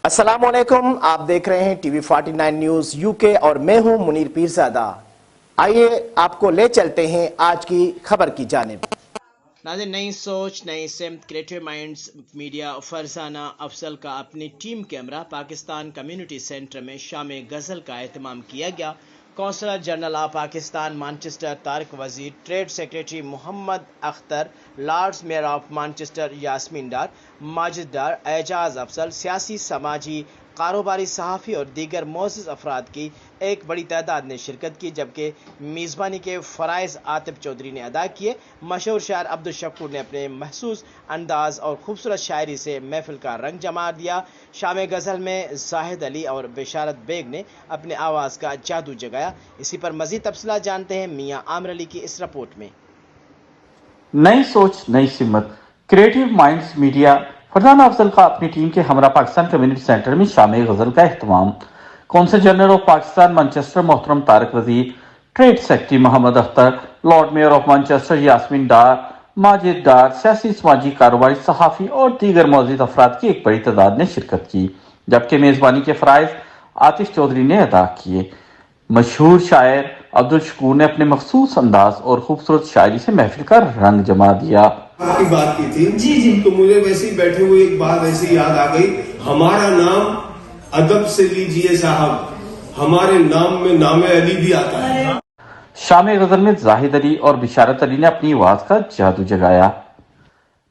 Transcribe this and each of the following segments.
अस्सलाम वालेकुम, आप देख रहे हैं टीवी 49 न्यूज यूके और मैं हूं मुनीर पीरज़ादा। आइए आपको ले चलते हैं आज की खबर की जानिब। नाज़रीन, नई सोच नई सिमत creative minds media Farzana Afzal का अपनी team camera Pakistan community centre में शाम गज़ल का एहतमाम किया गया। Councillor general of Pakistan Manchester Tariq Wazir, trade secretary Mohammad Akhtar, lords mayor of Manchester Yasmeen Dar, Majid Dar, Ejaz Afzal, सियासी समाजी कारोबारी सहाफ़ी और दीगर मोअज़्ज़ज़ अफराद की एक बड़ी तादाद ने शिरकत की, जबकि मेज़बानी के फ़राइज़ आतिफ चौधरी ने अदा किए। मशहूर शायर अब्दुल शकूर ने अपने महसूस अंदाज और खूबसूरत शायरी से महफिल का रंग जमा दिया। शाम गज़ल में जाहिद अली और बेशारत बेग ने अपने आवाज़ का जादू जगाया। इसी पर मज़ीद तफसीलात जानते हैं मियाँ आमिर अली की इस रिपोर्ट में। नई सोच नई सिमत creative minds media Farzana Afzal का अपनी टीम के हमरा पाकिस्तान कम्युनिटी सेंटर में शाम गज़ल का एहतमाम। Consul general of Pakistan Manchester मोहतरम Tariq Wazir, trade secretary Mohammad Akhtar, lord mayor of Manchester Yasmeen Dar, Majid Dar, सियासी समाजी कारोबारी सहाफ़ी और दीगर मोअज़्ज़ज़ अफराद की एक बड़ी तादाद ने शिरकत की, जबकि मेज़बानी के फ़राइज़ आतिफ चौधरी ने अदा किए। मशहूर शायर अब्दुल शकूर ने अपने मखसूस अंदाज और खूबसूरत शायरी से महफिल का रंग जमा दिया। की बात की थी जी, तो मुझे वैसे ही बैठे हुए एक बात ऐसी याद आ गई। हमारा नाम अदब से लीजिए साहब, हमारे नाम में नामे अली भी आता है। शाम गज़ल में जाहिद अली और बिशारत अली ने अपनी आवाज का जादू जगाया।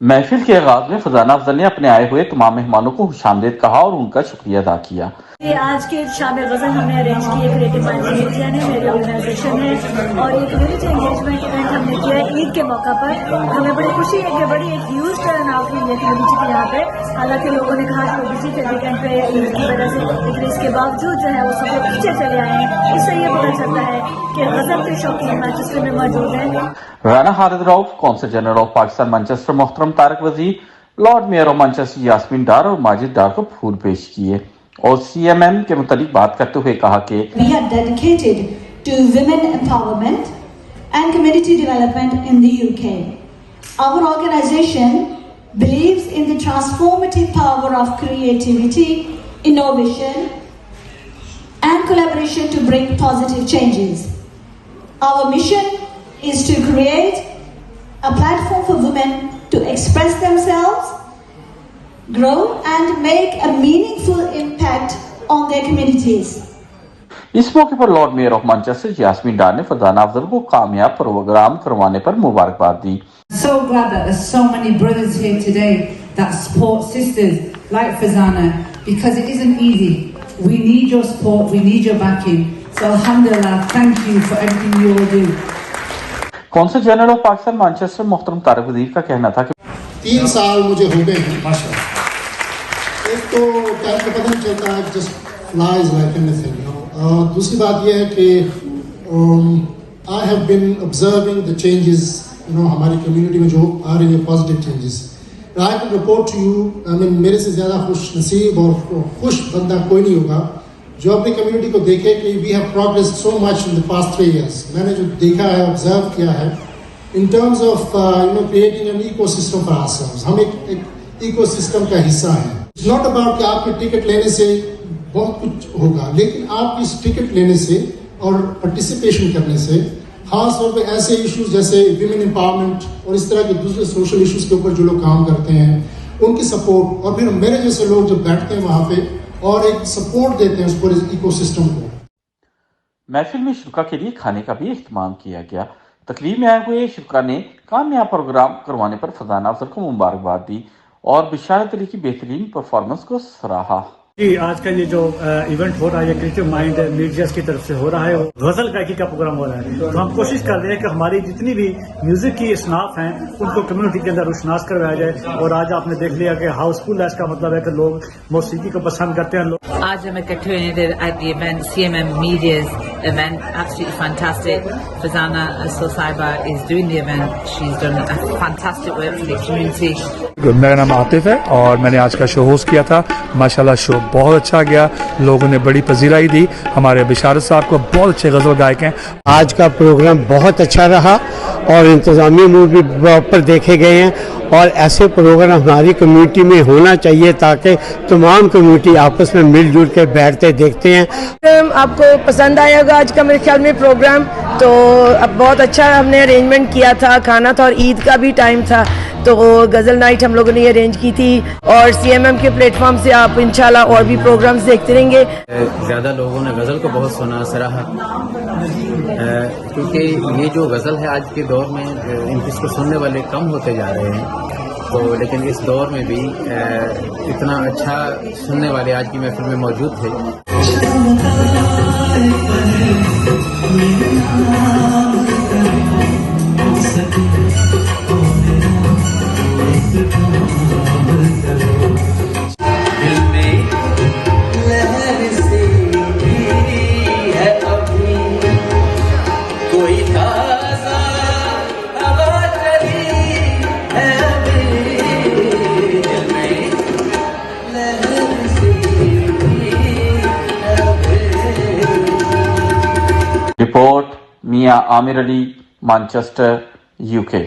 महफिल के आगाज में फरजाना अफजल ने अपने आए हुए तमाम मेहमानों को खुशामदीद कहा और उनका शुक्रिया अदा किया। ये आज के शाम गज़ल हमने अरेंज की है, क्रिएटिव माइंड्स मीडिया ने, मेरी ऑर्गेनाइजेशन है, और ये कम्युनिटी एंगेजमेंट इवेंट हमने किया है ईद के मौका पर। हमें बड़ी खुशी है कि बड़ी एक ह्यूज टर्न आउट हुई है कम्युनिटी के यहाँ पे। हालांकि लोगों ने कहा कि वो बिजी थे वीकेंड पे ईद की वजह से, लेकिन इसके बावजूद जो है वो सब लोग पीछे चले आए हैं। इससे ये पता चलता है कि गज़ल के शौकीन मैनचेस्टर में मौजूद हैं। Rana Khalid Rauf, consul general of Pakistan Manchester मोहतरम Tariq Wazir, lord mayor of Manchester Yasmeen Dar और माजिद डार को फूल पेश किए और CMM के मुतालिक बात करते हुए कहा कि We are dedicated to women empowerment and community development in the UK. Our organization believes in the transformative power of creativity, innovation and collaboration to bring positive changes. Our mission is to create a platform for women to express themselves, grow and make a meaningful impact on their communities. इस मौके पर lord mayor of Manchester Yasmeen Dar ने फरजाना अफजल को कामयाब programme करवाने पर मुबारकबाद दी। So glad that there's so many brothers here today that support sisters like Fazana, because it isn't easy. We need your support, we need your backing. So alhamdulillah, thank you for everything you all do. Council general of Pakistan Manchester मोहतरम तारिक वजीर का कहना था कि 3 साल मुझे हो गए हैं माशाल्लाह। एक तो टाइम का पता नहीं चलता है, just flies like anything, you know. दूसरी बात यह है कि I have been observing the changes, you know, हमारी कम्युनिटी में जो आ रही है positive changes. I can report to you, I mean मेरे से ज़्यादा खुश नसीब और खुश बंदा कोई नहीं होगा जो अपनी कम्युनिटी को देखे कि we have progress so much in the past 3 years। मैंने जो देखा है, ऑब्जर्व किया है in terms of creating an ecosystem for ourselves। हम एक इकोसिस्टम का हिस्सा हैं। It's not about कि आपके टिकट लेने से बहुत कुछ होगा, लेकिन आप इस टिकट लेने से और पार्टिसिपेशन करने से खास तौर पे ऐसे इश्यूज जैसे विमेन एम्पावरमेंट और इस तरह के दूसरे सोशल इश्यूज के ऊपर जो लोग काम करते हैं उनकी सपोर्ट, और फिर मेरे जैसे लोग जब बैठते हैं वहाँ पे और एक सपोर्ट देते हैं उस पूरे इकोसिस्टम को। महफिल में शुरा के लिए खाने का भी इख्तिमाम किया गया। तकरीब में आए हुए शुरा ने कामयाब प्रोग्राम करवाने पर फरजाना अफजल को मुबारकबाद दी और बिशारत अली की बेहतरीन परफॉर्मेंस को सराहा। जी, आज का ये जो इवेंट हो रहा है, क्रिएटिव माइंड मीडिया की तरफ से हो रहा है, गजल गायकी का प्रोग्राम हो रहा है। तो हम कोशिश कर रहे हैं कि हमारी जितनी भी म्यूजिक की असनाफ हैं उनको कम्युनिटी के अंदर रुशनास करवाया जाए। और आज आपने देख लिया कि हाउसफुल है, इसका मतलब है कि लोग मौसीकी को पसंद करते हैं। आज हम इकट्ठे हुए हैं at the event, CMM Media's event, absolutely fantastic. Fazana Sahiba is doing the event. She's done a fantastic work for the community. मेरा नाम आतिफ है और मैंने आज का शो होस्ट किया था। माशाल्लाह शो बहुत अच्छा गया, लोगों ने बड़ी पजीराई दी। हमारे बिशारत साहब को बहुत अच्छे गजल गायक हैं। आज का प्रोग्राम बहुत अच्छा रहा और इंतजामी मूड भी प्रॉपर देखे गए हैं और ऐसे प्रोग्राम हमारी कम्युनिटी में होना चाहिए ताकि तमाम कम्युनिटी आपस में मिलजुल के बैठते देखते हैं। आपको पसंद आया होगा आज का मेरे ख्याल में प्रोग्राम, तो अब बहुत अच्छा हमने अरेंजमेंट किया था, खाना था और ईद का भी टाइम था, तो गज़ल नाइट हम लोगों ने अरेंज की थी और CMM के प्लेटफॉर्म से आप इंशाल्लाह और भी प्रोग्राम्स देखते रहेंगे। ज़्यादा लोगों ने गज़ल को बहुत सुना, सराहा, क्योंकि ये जो गज़ल है आज के दौर में इसको सुनने वाले कम होते जा रहे हैं, तो लेकिन इस दौर में भी इतना अच्छा सुनने वाले आज की महफिल में मौजूद थे। रिपोर्ट मियां आमिर अली, मैनचेस्टर, UK।